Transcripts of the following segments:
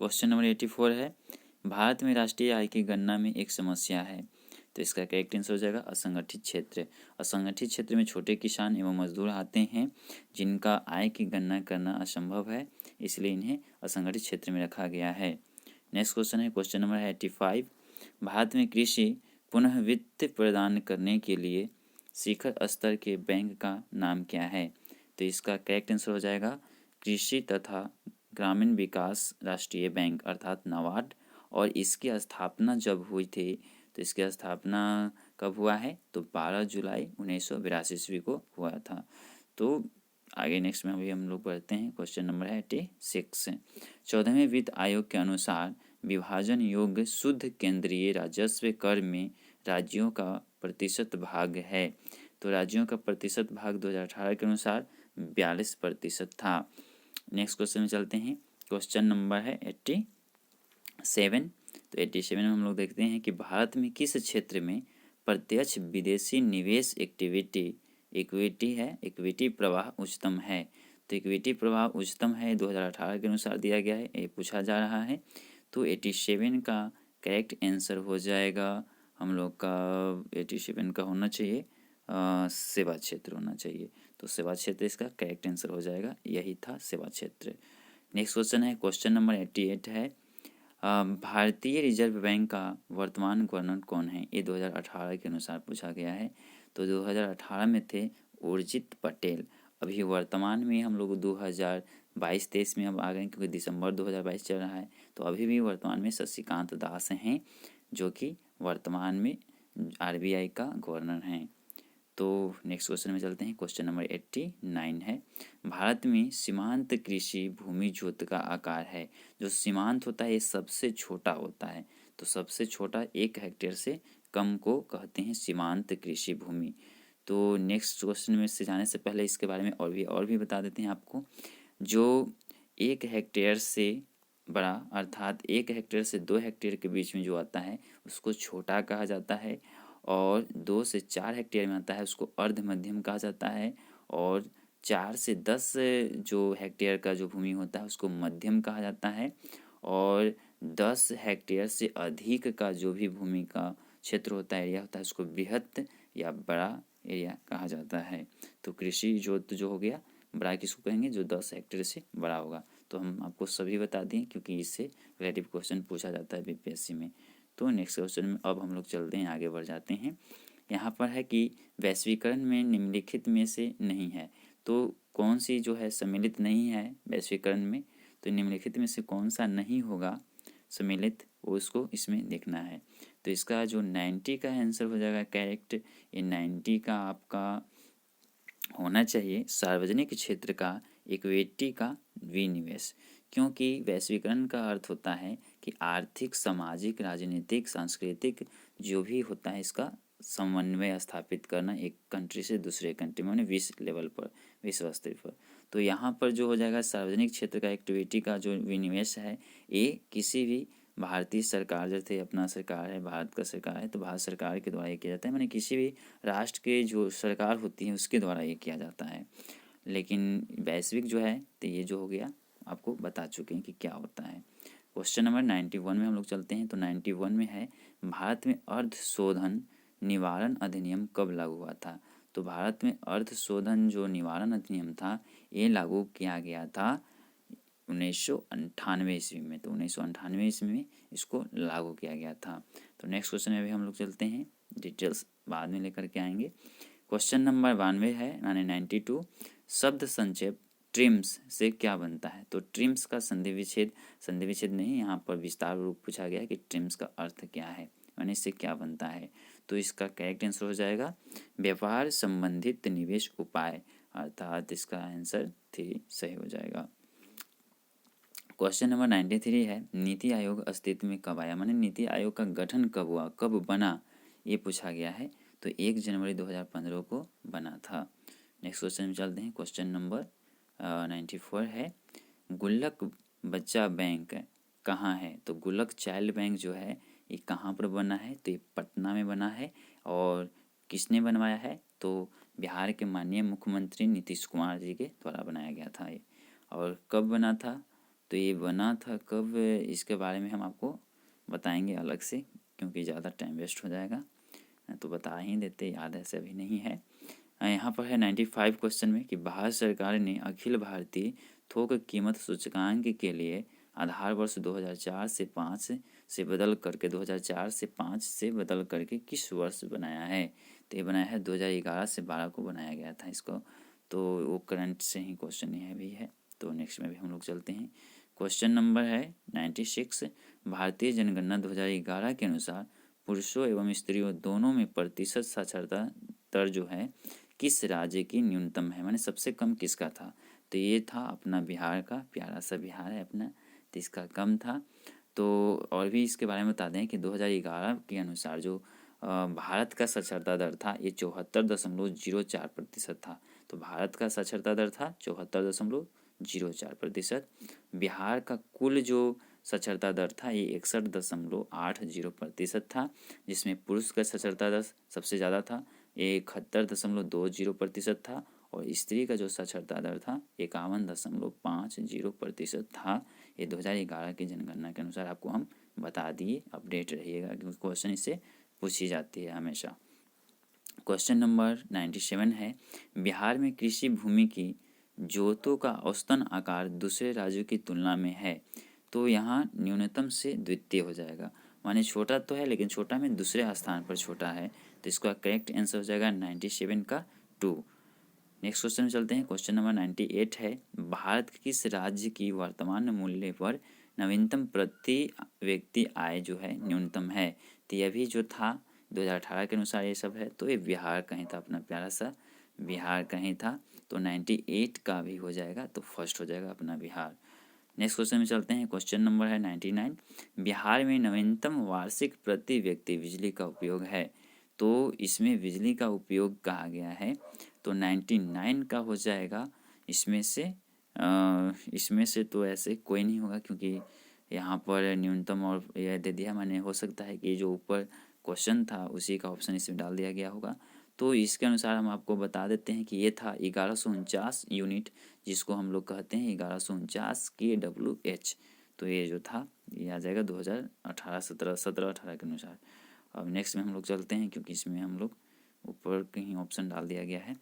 Question number 84 है, भारत में राष्ट्रीय आय की गणना में एक समस्या है। तो इसका करेक्ट आंसर हो जाएगा असंगठित क्षेत्र। असंगठित क्षेत्र में छोटे किसान एवं मजदूर आते हैं जिनका आय की गणना करना असंभव है, इसलिए इन्हें असंगठित क्षेत्र में रखा गया है। नेक्स्ट क्वेश्चन है, क्वेश्चन नंबर 85, भारत में कृषि पुनः वित्त प्रदान करने के लिए शिखर स्तर के बैंक का नाम क्या है? तो इसका करेक्ट आंसर हो जाएगा कृषि तथा ग्रामीण विकास राष्ट्रीय बैंक अर्थात नाबार्ड। और इसकी स्थापना जब हुई थी, तो इसकी स्थापना कब हुआ है? तो 12 जुलाई 1982 ईस्वी को हुआ था। तो आगे नेक्स्ट में अभी हम लोग बढ़ते हैं। क्वेश्चन नंबर है 86, 14वें वित्त आयोग के अनुसार विभाजन योग्य शुद्ध केंद्रीय राजस्व कर में राज्यों का प्रतिशत भाग है। तो राज्यों का प्रतिशत भाग 2018 के अनुसार 42% था। नेक्स्ट क्वेश्चन में चलते हैं। क्वेश्चन नंबर है 87। तो 87 में हम लोग देखते हैं कि भारत में किस क्षेत्र में प्रत्यक्ष विदेशी निवेश इक्विटी प्रवाह उच्चतम है? तो इक्विटी प्रवाह उच्चतम है 2018 के अनुसार दिया गया है, ये पूछा जा रहा है। तो 87 का करेक्ट आंसर हो जाएगा हम लोग का 87 का होना चाहिए सेवा क्षेत्र होना चाहिए। तो सेवा क्षेत्र इसका करेक्ट आंसर हो जाएगा, यही था सेवा क्षेत्र। नेक्स्ट क्वेश्चन है, क्वेश्चन नंबर 88 है, भारतीय रिजर्व बैंक का वर्तमान गवर्नर कौन है? ये 2018 के अनुसार पूछा गया है। तो 2018 में थे उर्जित पटेल। अभी वर्तमान में हम लोग 2022-23 में अब आ गए क्योंकि दिसंबर 2022 चल रहा है। तो अभी भी वर्तमान में शशिकांत दास हैं जो कि वर्तमान में RBI का गवर्नर हैं। तो नेक्स्ट क्वेश्चन में चलते हैं। क्वेश्चन नंबर 89 है, भारत में सीमांत कृषि भूमि जोत का आकार है। जो सीमांत होता है ये सबसे छोटा होता है। तो सबसे छोटा 1 हेक्टेयर से कम को कहते हैं सीमांत कृषि भूमि। तो नेक्स्ट क्वेश्चन में से जाने से पहले इसके बारे में और भी बता देते हैं आपको। जो 1 हेक्टेयर से बड़ा अर्थात 1 हेक्टेयर से 2 हेक्टेयर के बीच में जो आता है उसको छोटा कहा जाता है, और 2 से 4 हेक्टेयर में आता है उसको अर्ध मध्यम कहा जाता है, और 4 से 10 जो हेक्टेयर का जो भूमि होता है उसको मध्यम कहा जाता है, और 10 हेक्टेयर से अधिक का जो भी भूमि का क्षेत्र होता है, एरिया होता है, उसको बृहत या बड़ा एरिया कहा जाता है। तो कृषि जोत जो हो गया, बड़ा किसको कहेंगे? जो 10 हेक्टेयर से बड़ा होगा। तो हम आपको सभी बता दें क्योंकि इससे रिलेटिव क्वेश्चन पूछा जाता है BPSC में। तो नेक्स्ट क्वेश्चन में अब हम लोग चलते हैं, आगे बढ़ जाते हैं। यहाँ पर है कि वैश्वीकरण में निम्नलिखित में से नहीं है। तो कौन सी जो है सम्मिलित नहीं है वैश्वीकरण में? तो निम्नलिखित में से कौन सा नहीं होगा सम्मिलित, वो उसको इसमें देखना है। तो इसका जो 90 का आंसर हो जाएगा करेक्ट। ये 90 का आपका होना चाहिए सार्वजनिक क्षेत्र का इक्विटी का विनिवेश, क्योंकि वैश्वीकरण का अर्थ होता है कि आर्थिक, सामाजिक, राजनीतिक, सांस्कृतिक जो भी होता है इसका समन्वय स्थापित करना एक कंट्री से दूसरे कंट्री में, विश्व लेवल पर, विश्व स्तर पर। तो यहाँ पर जो हो जाएगा सार्वजनिक क्षेत्र का इक्विटी का जो विनिवेश है, ये किसी भी भारतीय सरकार, जैसे अपना सरकार है, भारत का सरकार है, तो भारत सरकार के द्वारा ये किया जाता है, माने किसी भी राष्ट्र के जो सरकार होती है उसके द्वारा ये किया जाता है। लेकिन वैश्विक जो है तो ये जो हो गया आपको बता चुके हैं कि क्या होता है। क्वेश्चन नंबर 91 में हम लोग चलते हैं। तो 91 में है, भारत में अर्ध शोधन निवारण अधिनियम कब लागू हुआ था? तो भारत में अर्ध शोधन जो निवारण अधिनियम था ये लागू किया गया था 1998 ईस्वी में। तो 1998 ईस्वी में इसको लागू किया गया था। तो नेक्स्ट क्वेश्चन में भी हम लोग चलते हैं, डिटेल्स बाद में लेकर के आएंगे। क्वेश्चन नंबर 92 है, यानी 92, शब्द संक्षेप ट्रिम्स से क्या बनता है? तो ट्रिम्स का संधि विच्छेद नहीं, यहाँ पर विस्तार रूप पूछा गया है कि ट्रिम्स का अर्थ क्या है, यानी इससे क्या बनता है। तो इसका करेक्ट आंसर हो जाएगा व्यापार संबंधित निवेश उपाय, अर्थात इसका आंसर 3 सही हो जाएगा। क्वेश्चन नंबर 93 है, नीति आयोग अस्तित्व में कब आया? माने नीति आयोग का गठन कब हुआ, कब बना, ये पूछा गया है। तो 1 जनवरी 2015 को बना था। नेक्स्ट क्वेश्चन में चलते हैं। क्वेश्चन नंबर 94 है, गुल्लक बच्चा बैंक कहाँ है? तो गुल्लक चाइल्ड बैंक जो है ये कहाँ पर बना है? तो ये पटना में बना है। और किसने बनवाया है? तो बिहार के माननीय मुख्यमंत्री नीतीश कुमार जी के द्वारा बनाया गया था ये। और कब बना था? तो ये बना था कब, इसके बारे में हम आपको बताएंगे अलग से, क्योंकि ज़्यादा टाइम वेस्ट हो जाएगा, तो बता ही देते, याद ऐसे अभी नहीं है। यहाँ पर है 95 क्वेश्चन में कि भारत सरकार ने अखिल भारतीय थोक कीमत सूचकांक के लिए आधार वर्ष 2004 से 5 से बदल करके 2004 से 5 से बदल करके किस वर्ष बनाया है? तो ये बनाया है 2011 से 12 को बनाया गया था इसको, तो वो करंट से ही क्वेश्चन यह भी है। तो नेक्स्ट में भी हम लोग चलते हैं। क्वेश्चन नंबर है 96, भारतीय जनगणना 2011 के अनुसार पुरुषों एवं स्त्रियों दोनों में प्रतिशत साक्षरता दर जो है किस राज्य की न्यूनतम है, माने सबसे कम किसका था? तो ये था अपना बिहार का, प्यारा सा बिहार है अपना, तो इसका कम था। तो और भी इसके बारे में बता दें कि 2011 के अनुसार जो भारत का साक्षरता दर था ये 74.04% था। तो भारत का साक्षरता दर था 74.04%। बिहार का कुल जो साक्षरता दर था ये 61.80% था, जिसमें पुरुष का साक्षरता दर सबसे ज़्यादा था, ये 71.20% था, और स्त्री का जो साक्षरता दर था 51.50% था। ये 2011 की जनगणना के अनुसार आपको हम बता दिए, अपडेट रहिएगा क्योंकि क्वेश्चन इससे पूछी जाती है हमेशा। क्वेश्चन नंबर 97 है, बिहार में कृषि भूमि की जोतों का औसतन आकार दूसरे राज्यों की तुलना में है। तो यहाँ न्यूनतम से द्वितीय हो जाएगा, माने छोटा तो है लेकिन छोटा में दूसरे स्थान पर छोटा है, तो इसका करेक्ट आंसर हो जाएगा 97 का 2। नेक्स्ट क्वेश्चन में चलते हैं। क्वेश्चन नंबर 98 है, भारत के किस राज्य की वर्तमान मूल्य पर नवीनतम प्रति व्यक्ति आय जो है न्यूनतम है? तो यह भी जो था 2018 के अनुसार ये सब है, तो ये बिहार कहीं था, अपना प्यारा सा बिहार कहीं था, तो 98 का भी हो जाएगा, तो फर्स्ट हो जाएगा अपना बिहार। नेक्स्ट क्वेश्चन में चलते हैं। क्वेश्चन नंबर है 99, बिहार में नवीनतम वार्षिक प्रति व्यक्ति बिजली का उपयोग है। तो इसमें बिजली का उपयोग कहा गया है, तो 99 का हो जाएगा। इसमें से तो ऐसे कोई नहीं होगा क्योंकि यहाँ पर न्यूनतम और यह दे दिया, माने हो सकता है कि जो ऊपर क्वेश्चन था उसी का ऑप्शन इसमें डाल दिया गया होगा। तो इसके अनुसार हम आपको बता देते हैं कि ये था 1149 यूनिट, जिसको हम लोग कहते हैं 1149 kWh। तो ये जो था ये आ जाएगा 2018 17 18 के अनुसार। अब नेक्स्ट में हम लोग चलते हैं क्योंकि इसमें हम लोग ऊपर कहीं ऑप्शन डाल दिया गया है।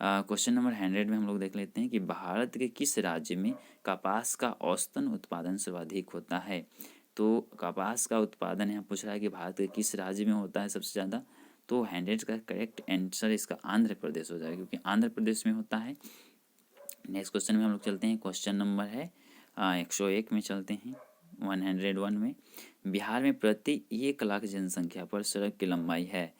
क्वेश्चन नंबर 100 में हम लोग देख लेते हैं कि भारत के किस राज्य में कपास का औसतन उत्पादन सर्वाधिक होता है? तो कपास का उत्पादन यहाँ पूछ रहा है कि भारत के किस राज्य में होता है सबसे ज़्यादा, तो 100 का करेक्ट आंसर इसका आंध्र प्रदेश हो जाएगा, क्योंकि आंध्र प्रदेश में होता है। नेक्स्ट क्वेश्चन में हम लोग चलते हैं। क्वेश्चन नंबर है 101 में चलते हैं। 101 में बिहार में प्रति 1 लाख जनसंख्या पर सड़क की लंबाई है।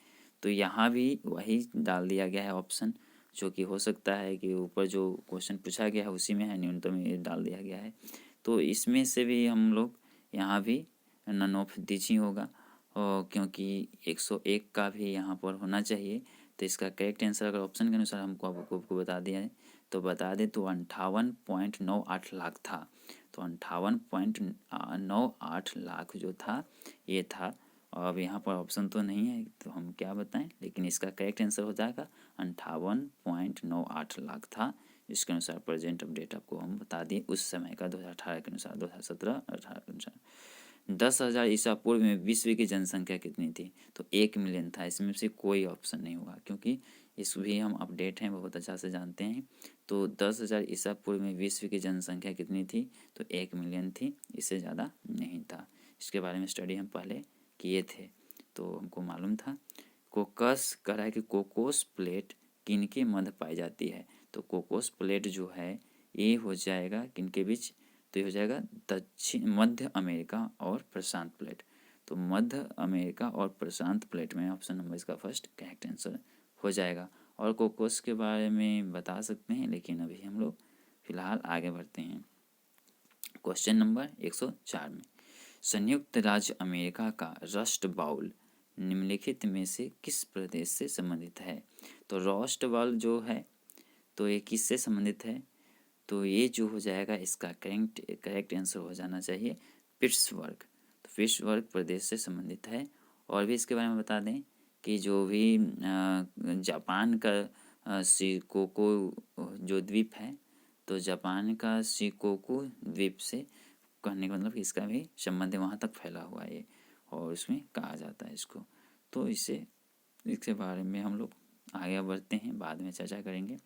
तो यहाँ भी वही डाल दिया गया है ऑप्शन, जो कि हो सकता है कि ऊपर जो क्वेश्चन पूछा गया है उसी में है, न्यूनतम ये डाल दिया गया है। तो इसमें से भी हम लोग यहाँ भी नन ऑफ दिस ही होगा, और क्योंकि 101 का भी यहाँ पर होना चाहिए, तो इसका करेक्ट आंसर अगर ऑप्शन के अनुसार हमको आपको बता दिया है तो बता दें तो 58.98 लाख था। तो 58.98 लाख जो था ये था। अब यहाँ पर ऑप्शन तो नहीं है तो हम क्या बताएं, लेकिन इसका करेक्ट आंसर हो जाएगा 58.98 लाख था। इसके अनुसार प्रेजेंट अपडेट आपको हम बता दिए उस समय का 2018 के अनुसार, 2017-18 के अनुसार। 10,000 ईसा पूर्व में विश्व की जनसंख्या कितनी थी? तो 1 मिलियन था। इसमें से कोई ऑप्शन नहीं होगा क्योंकि इस भी हम अपडेट हैं, बहुत अच्छा से जानते हैं। तो 10,000 ईसा पूर्व में विश्व की जनसंख्या कितनी थी? तो 1 मिलियन थी, इससे ज़्यादा नहीं था। इसके बारे में स्टडी हम पहले किए थे तो हमको मालूम था। कोकस कह रहा है कि कोकोस प्लेट किनके मध्य पाई जाती है? तो कोकोस प्लेट जो है ये हो जाएगा किनके बीच? तो ये हो जाएगा मध्य अमेरिका और प्रशांत प्लेट। तो मध्य अमेरिका और प्रशांत प्लेट में ऑप्शन नंबर इसका फर्स्ट करेक्ट आंसर हो जाएगा। और कोकोस के बारे में बता सकते हैं लेकिन अभी हम लोग फिलहाल आगे बढ़ते हैं। क्वेश्चन नंबर 104 में संयुक्त राज्य अमेरिका का रस्ट बाउल निम्नलिखित में से किस प्रदेश से संबंधित है? तो रस्ट बाउल जो है तो ये किससे संबंधित है? तो ये जो हो जाएगा इसका करेक्ट आंसर हो जाना चाहिए पिट्सबर्ग। तो पिट्सबर्ग प्रदेश से संबंधित है। और भी इसके बारे में बता दें कि जो भी जापान का शिकोकू जो द्वीप है, तो जापान का शिकोकू द्वीप से कहने का मतलब कि इसका भी संबंध वहाँ तक फैला हुआ है और उसमें कहा जाता है इसको। तो इसके बारे में हम लोग आगे बढ़ते हैं, बाद में चर्चा करेंगे।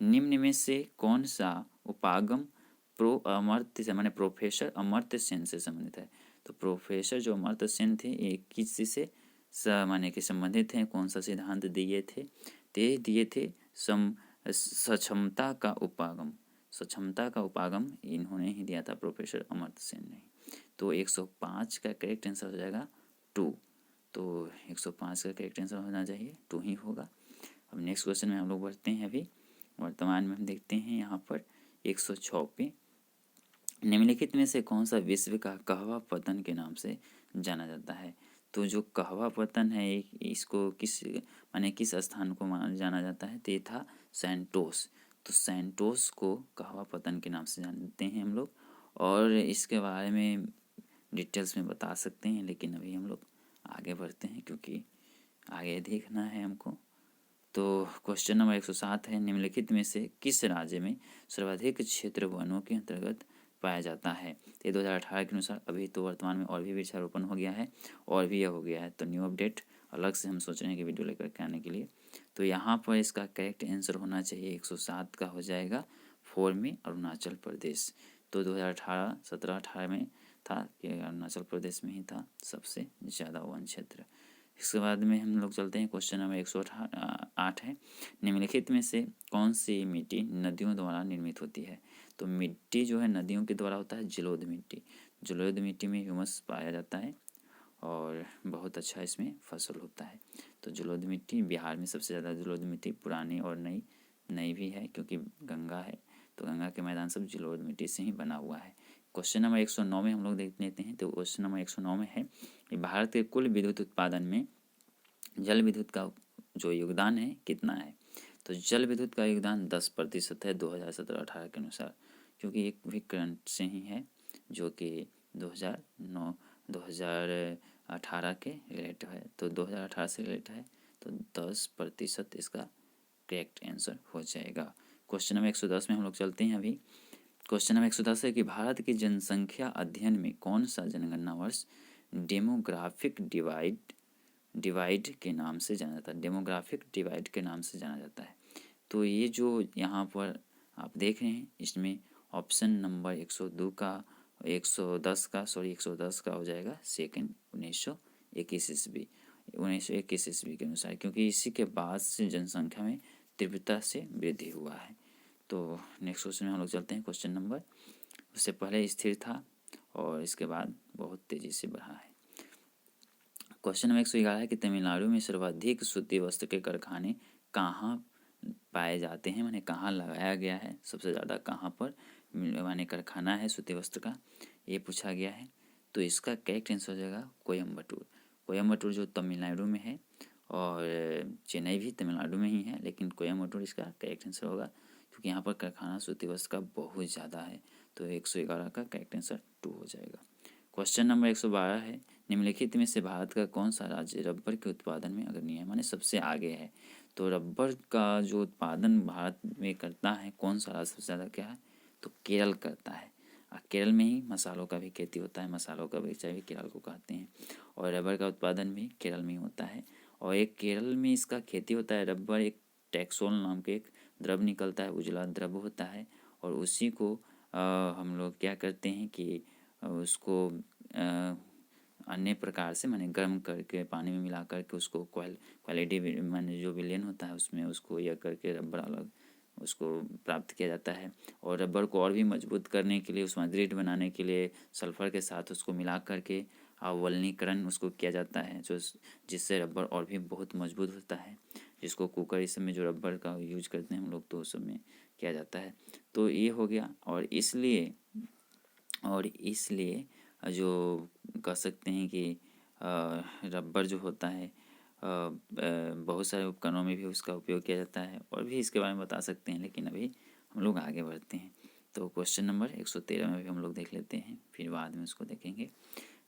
निम्न में से कौन सा उपागम अमर्त्य से माने प्रोफेसर अमर्त्य सेन से संबंधित है? तो प्रोफेसर जो अमर्त्य सेन थे ये किस से माने कि संबंधित हैं? कौन सा सिद्धांत दिए थे? दिए थे सक्षमता का उपागम। सक्षमता का उपागम इन्होंने ही दिया था, प्रोफेसर अमर्त्य सेन ने। तो 105 का करेक्ट आंसर हो जाएगा 2। तो 105 का करेक्ट आंसर होना चाहिए 2 ही होगा। अब नेक्स्ट क्वेश्चन में हम लोग बढ़ते हैं। अभी वर्तमान में हम देखते हैं यहाँ पर 106 पे, निम्नलिखित में से कौन सा विश्व का कहवा पतन के नाम से जाना जाता है? तो जो कहवा पतन है इसको किस स्थान को जाना जाता है? तो ये था सैंटोस। तो सैंटोस को कहवा पतन के नाम से जानते हैं हम लोग, और इसके बारे में डिटेल्स में बता सकते हैं, लेकिन अभी हम लोग आगे बढ़ते हैं क्योंकि आगे देखना है हमको। तो क्वेश्चन नंबर 107 है, निम्नलिखित में से किस राज्य में सर्वाधिक क्षेत्र वनों के अंतर्गत पाया जाता है? ये 2018 के अनुसार अभी तो वर्तमान में और भी वृक्षारोपण हो गया है और भी यह हो गया है, तो न्यू अपडेट अलग से हम सोच रहे हैं कि वीडियो लेकर के आने के लिए। तो यहाँ पर इसका करेक्ट आंसर होना चाहिए 107 का हो जाएगा 4 में अरुणाचल प्रदेश। तो 2018 17-18 में था कि अरुणाचल प्रदेश में ही था सबसे ज़्यादा वन क्षेत्र। इसके बाद में हम लोग चलते हैं, क्वेश्चन नंबर 108 है, निम्नलिखित में से कौन सी मिट्टी नदियों द्वारा निर्मित होती है? तो मिट्टी जो है नदियों के द्वारा होता है जलोढ़ मिट्टी। जलोढ़ मिट्टी में ह्यूमस पाया जाता है और बहुत अच्छा इसमें फसल होता है। तो जलोढ़ मिट्टी बिहार में सबसे ज़्यादा जलोढ़ मिट्टी पुरानी और नई भी है, क्योंकि गंगा है तो गंगा के मैदान सब जलोढ़ मिट्टी से ही बना हुआ है। क्वेश्चन नंबर 109 में हम लोग देख लेते हैं। तो क्वेश्चन नंबर 109 में है कि भारत के कुल विद्युत उत्पादन में जल विद्युत का जो योगदान है कितना है? तो जल विद्युत का योगदान 10% है 2017-18 के अनुसार, क्योंकि एक भी करंट से ही है जो कि 2018 के रिलेट है, तो 2018 से रिलेट है, तो 10% इसका करेक्ट आंसर हो जाएगा। क्वेश्चन नंबर 110 में हम लोग चलते हैं। अभी क्वेश्चन नंबर 110 है कि भारत की जनसंख्या अध्ययन में कौन सा जनगणना वर्ष डेमोग्राफिक डिवाइड के नाम से जाना जाता है? डेमोग्राफिक डिवाइड के नाम से जाना जाता है। तो ये जो यहाँ पर आप देख रहे हैं इसमें ऑप्शन नंबर 110 का हो जाएगा सेकेंड 1921 ईस्वी 1921 ईस्वी के अनुसार, क्योंकि इसी के बाद से जनसंख्या में तीव्रता से वृद्धि हुआ है। तो नेक्स्ट क्वेश्चन में हम लोग चलते हैं। क्वेश्चन नंबर उससे पहले स्थिर था और इसके बाद बहुत तेज़ी से बढ़ा है। क्वेश्चन नंबर 111 है कि तमिलनाडु में सर्वाधिक सूती वस्त्र के कारखाने कहाँ पाए जाते हैं, माने कहाँ लगाया गया है, सबसे ज़्यादा कहाँ पर माने कारखाना है सूती वस्त्र का, ये पूछा गया है। तो इसका करेक्ट आंसर हो जाएगा कोयम्बटूर। कोयम्बटूर जो तमिलनाडु में है और चेन्नई भी तमिलनाडु में ही है, लेकिन कोयम्बटूर इसका करेक्ट आंसर होगा क्योंकि यहाँ पर कारखाना सूती वस्त्र का बहुत ज़्यादा है। तो 111 का करेक्ट आंसर 2 हो जाएगा। क्वेश्चन नंबर 112 है, निम्नलिखित में से भारत का कौन सा राज्य रबर के उत्पादन में अग्रणी है, माने सबसे आगे है? तो रबर का जो उत्पादन भारत में करता है कौन सा राज्य सबसे ज़्यादा क्या है? तो केरल करता है। केरल में ही मसालों का भी खेती होता है, मसालों का बगीचा भी केरल को कहते हैं, और रबर का उत्पादन भी केरल में ही होता है। और एक केरल में इसका खेती होता है रबर, एक टैक्सोल नाम के एक द्रव निकलता है, उजला द्रव होता है, और उसी को हम लोग क्या करते हैं कि उसको अन्य प्रकार से माने गर्म करके पानी में मिला करके उसको क्वालिटी माने जो विलेन होता है उसमें उसको यह करके रबर अलग उसको प्राप्त किया जाता है। और रबर को और भी मजबूत करने के लिए उसमें दृढ़ बनाने के लिए सल्फर के साथ उसको मिला करके अवलनीकरण उसको किया जाता है, जो जिससे रबर और भी बहुत मजबूत होता है, जिसको कुकर इस समय जो रबर का यूज करते हैं हम लोग तो उस समय किया जाता है। तो ये हो गया, और इसलिए जो कह सकते हैं कि रबर जो होता है बहुत सारे उपकरणों में भी उसका उपयोग किया जाता है, और भी इसके बारे में बता सकते हैं, लेकिन अभी हम लोग आगे बढ़ते हैं। तो क्वेश्चन नंबर 113 में भी हम लोग देख लेते हैं, फिर बाद में उसको देखेंगे।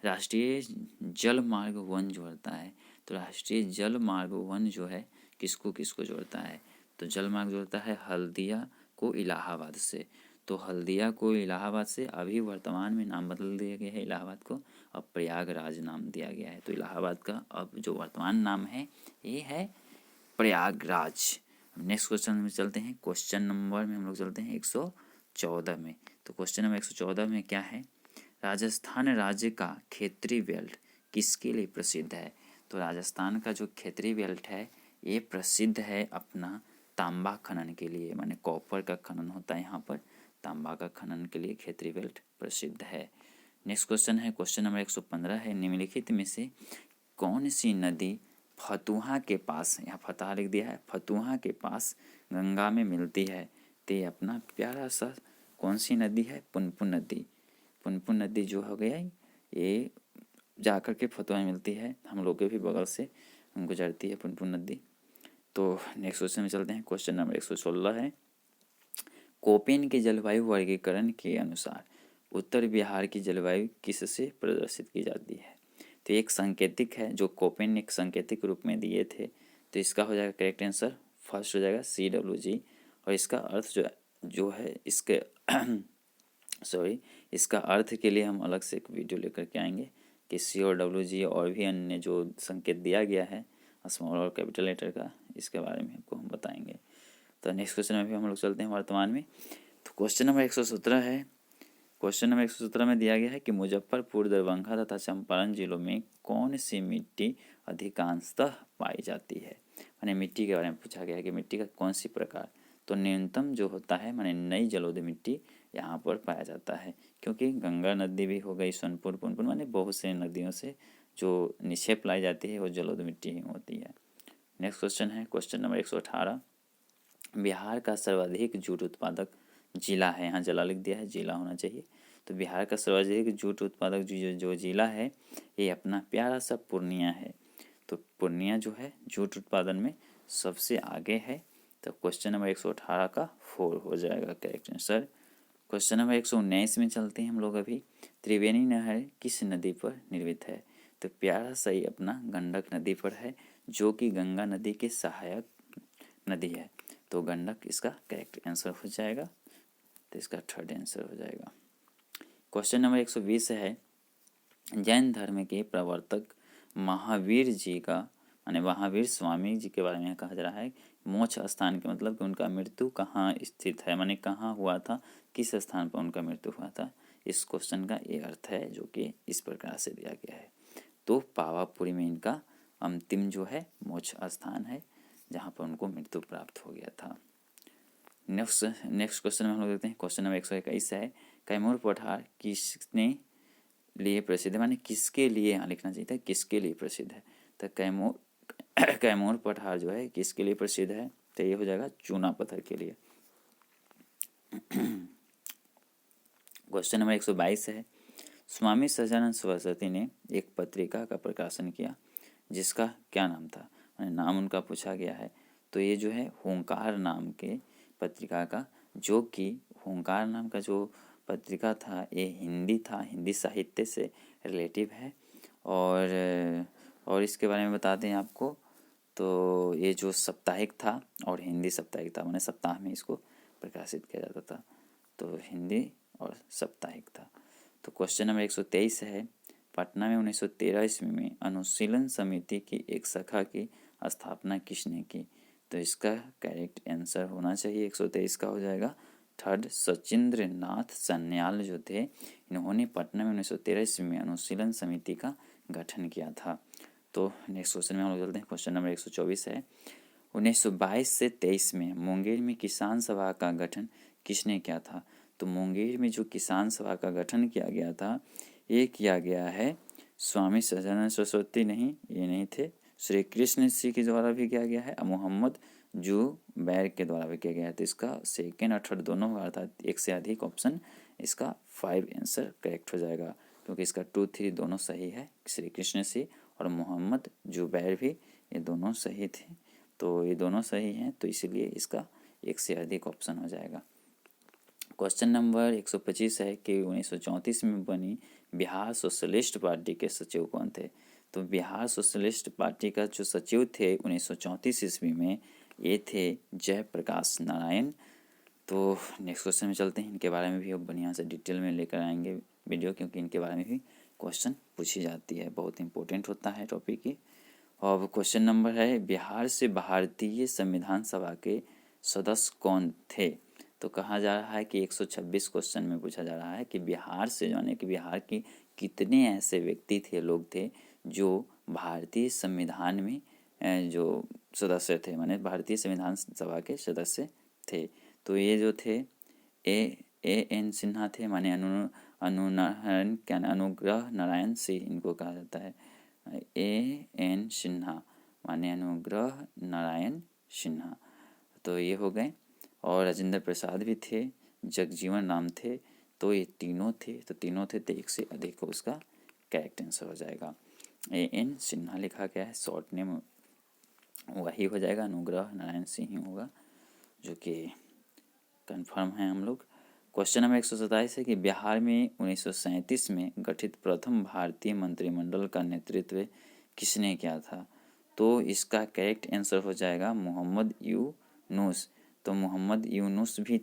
राष्ट्रीय जल मार्ग वन जोड़ता है, तो राष्ट्रीय जल मार्ग वन जो है किसको किसको जोड़ता है? तो जल मार्ग जोड़ता है हल्दिया को इलाहाबाद से। तो हल्दिया को इलाहाबाद से अभी वर्तमान में नाम बदल दिया गया है इलाहाबाद को, अब प्रयागराज नाम दिया गया है। तो इलाहाबाद का अब जो वर्तमान नाम है ये है प्रयागराज। नेक्स्ट क्वेश्चन में चलते हैं। क्वेश्चन नंबर में हम लोग चलते हैं 114 में। तो क्वेश्चन नंबर 114 में क्या है, राजस्थान राज्य का क्षेत्रीय बेल्ट किसके लिए प्रसिद्ध है। तो राजस्थान का जो क्षेत्रीय बेल्ट है ये प्रसिद्ध है अपना तांबा खनन के लिए, माने कॉपर का खनन होता है यहाँ पर, तांबा का खनन के लिए क्षेत्रीय बेल्ट प्रसिद्ध है। नेक्स्ट क्वेश्चन है, क्वेश्चन नंबर 115 है, निम्नलिखित में से कौन सी नदी फतुहा के पास, यहाँ फतहा लिख दिया है, फतुहा के पास गंगा में मिलती है। तो ये अपना प्यारा सा कौन सी नदी है, पुनपुन नदी। पुनपुन नदी जो हो गया ये जाकर के फतुहा में मिलती है, हम लोग के भी बगल से गुजरती है पुनपुन नदी। तो नेक्स्ट क्वेश्चन में चलते हैं। क्वेश्चन नंबर 116 है, कोपेन के जलवायु वर्गीकरण के अनुसार उत्तर बिहार की जलवायु किससे प्रदर्शित की जाती है। तो एक सांकेतिक है जो कोपेन एक सांकेतिक रूप में दिए थे, तो इसका हो जाएगा करेक्ट आंसर फर्स्ट हो जाएगा CWG। और इसका अर्थ जो है इसके इसका अर्थ के लिए हम अलग से एक वीडियो लेकर के आएंगे कि C और WG और भी अन्य जो संकेत दिया गया है स्मॉल और कैपिटल लेटर का, इसके बारे में आपको हम बताएंगे। तो नेक्स्ट क्वेश्चन में भी हम लोग चलते हैं वर्तमान में। तो क्वेश्चन नंबर 117 है। क्वेश्चन नंबर 117 में दिया गया है कि मुजफ्फरपुर, दरभंगा तथा चंपारण जिलों में कौन सी मिट्टी अधिकांशतः पाई जाती है। माने मिट्टी के बारे में पूछा गया है कि मिट्टी का कौन सी प्रकार। तो न्यूनतम जो होता है माने नई जलोढ़ मिट्टी यहाँ पर पाया जाता है, क्योंकि गंगा नदी भी हो गई, सोनपुर, पुनपुन, माने बहुत से नदियों से जो निक्षेप लाई जाती है वो जलोढ़ मिट्टी ही होती है। नेक्स्ट क्वेश्चन है, क्वेश्चन नंबर 118, बिहार का सर्वाधिक जूट उत्पादक जिला है, यहाँ जिला लिख दिया है, जिला होना चाहिए। तो बिहार का सर्वाधिक जूट उत्पादक जो जिला है ये अपना प्यारा सा पूर्णिया है। तो पूर्णिया जो है जूट उत्पादन में सबसे आगे है। तो क्वेश्चन नंबर 118 का 4 हो जाएगा करेक्ट आंसर। क्वेश्चन नंबर 119 में चलते हैं हम लोग अभी। त्रिवेणी नहर किस नदी पर निर्मित है। तो प्यारा सही अपना गंडक नदी पर है, जो कि गंगा नदी के सहायक नदी है। तो गंडक इसका करेक्ट आंसर हो जाएगा, तो इसका थर्ड आंसर हो जाएगा। क्वेश्चन नंबर 120 है, जैन धर्म के प्रवर्तक महावीर जी का माने महावीर स्वामी जी के बारे में कहा जा रहा है। मोक्ष स्थान के मतलब कि उनका मृत्यु कहाँ स्थित है, माने कहाँ हुआ था, किस स्थान पर उनका मृत्यु हुआ था। इस क्वेश्चन का ये अर्थ है जो कि इस प्रकार से दिया गया है। तो पावापुरी में इनका अंतिम जो है मोक्ष स्थान है, जहाँ पर उनको मृत्यु प्राप्त हो गया था। नेक्स्ट क्वेश्चन में हम लोग देखते हैं। क्वेश्चन नंबर 121 है, कैमूर पठार किसने लिए प्रसिद्ध है, माने किसके लिए यहाँ लिखना चाहिए था, किसके लिए प्रसिद्ध है। तो कैमूर पठार जो है किसके लिए प्रसिद्ध है, तो ये हो जाएगा चूना पत्थर के लिए। क्वेश्चन नंबर 122 है, स्वामी सच्चिदानंद सरस्वती ने एक पत्रिका का प्रकाशन किया जिसका क्या नाम था, नाम उनका पूछा गया है। तो ये जो है होंकार नाम के पत्रिका का, जो कि होंकार नाम का जो पत्रिका था ये हिंदी था, हिंदी साहित्य से रिलेटिव है। और इसके बारे में बताते हैं आपको। तो ये जो साप्ताहिक था और हिंदी साप्ताहिक था, माने सप्ताह में इसको प्रकाशित किया जाता था, तो हिंदी और साप्ताहिक था। तो क्वेश्चन नंबर 123 है, पटना में 1913 ईस्वी में अनुशीलन समिति की एक शाखा की स्थापना किसने की। तो इसका करेक्ट आंसर होना चाहिए 123 का हो जाएगा थर्ड, सचिंद्र नाथ सन्याल जो थे, इन्होंने पटना में 1913 ईस्वी में अनुशीलन समिति का गठन किया था। तो नेक्स्ट क्वेश्चन में हम लोग चलते हैं। क्वेश्चन नंबर 124 है, 1922 से 23 में मुंगेर में किसान सभा का गठन किसने किया था। तो मुंगेर में जो किसान सभा का गठन किया गया था ये किया गया है स्वामी सच्चिदानंद सरस्वती नहीं, ये नहीं थे, श्री कृष्ण जी के द्वारा भी किया गया है, मोहम्मद जुबैर के द्वारा भी किया गया है। तो इसका सेकेंड और थर्ड दोनों होगा, अर्थात एक से अधिक ऑप्शन, इसका 5 आंसर करेक्ट हो जाएगा, क्योंकि इसका 2, 3 दोनों सही है। श्री कृष्ण से और मोहम्मद जुबैर भी ये दोनों सही थे, तो ये दोनों सही हैं, तो इसीलिए इसका एक से अधिक ऑप्शन हो जाएगा। क्वेश्चन नंबर 125 है कि 1934 में बनी बिहार सोशलिस्ट पार्टी के सचिव कौन थे। तो बिहार सोशलिस्ट पार्टी का जो सचिव थे 1934 ईस्वी में ये थे जयप्रकाश नारायण। तो नेक्स्ट क्वेश्चन में चलते हैं। इनके बारे में भी अब बढ़िया से डिटेल में लेकर आएंगे वीडियो, क्योंकि इनके बारे में भी क्वेश्चन पूछी जाती है, बहुत इंपॉर्टेंट होता है टॉपिक ये। और क्वेश्चन नंबर है, बिहार से भारतीय संविधान सभा के सदस्य कौन थे? तो कहा जा रहा है कि 126 क्वेश्चन में पूछा जा रहा है कि बिहार से, यानी कि बिहार के कितने ऐसे व्यक्ति थे, लोग थे जो भारतीय संविधान में जो सदस्य थे, माने भारतीय संविधान सभा के सदस्य थे। तो ये जो थे एन सिन्हा थे, माने अनुग्रह नारायण सिंह इनको कहा जाता है। एन सिन्हा माने अनुग्रह नारायण सिन्हा, तो ये हो गए। और राजेंद्र प्रसाद भी थे, जगजीवन राम थे। तो ये तीनों थे, तो तीनों थे, तो एक से अधिक को उसका करेक्ट आंसर हो जाएगा। एन सिन्हा लिखा गया है, शॉर्ट नेम वही हो जाएगा, अनुग्रह नारायण सिंह ही होगा, जो कि कंफर्म है हम लोग। क्वेश्चन नंबर 127 है कि बिहार में 1937 में गठित प्रथम भारतीय मंत्रिमंडल का नेतृत्व किसने किया था? तो इसका करेक्ट आंसर हो जाएगा मोहम्मद यूनुस। तो मोहम्मद यूनुस भी थे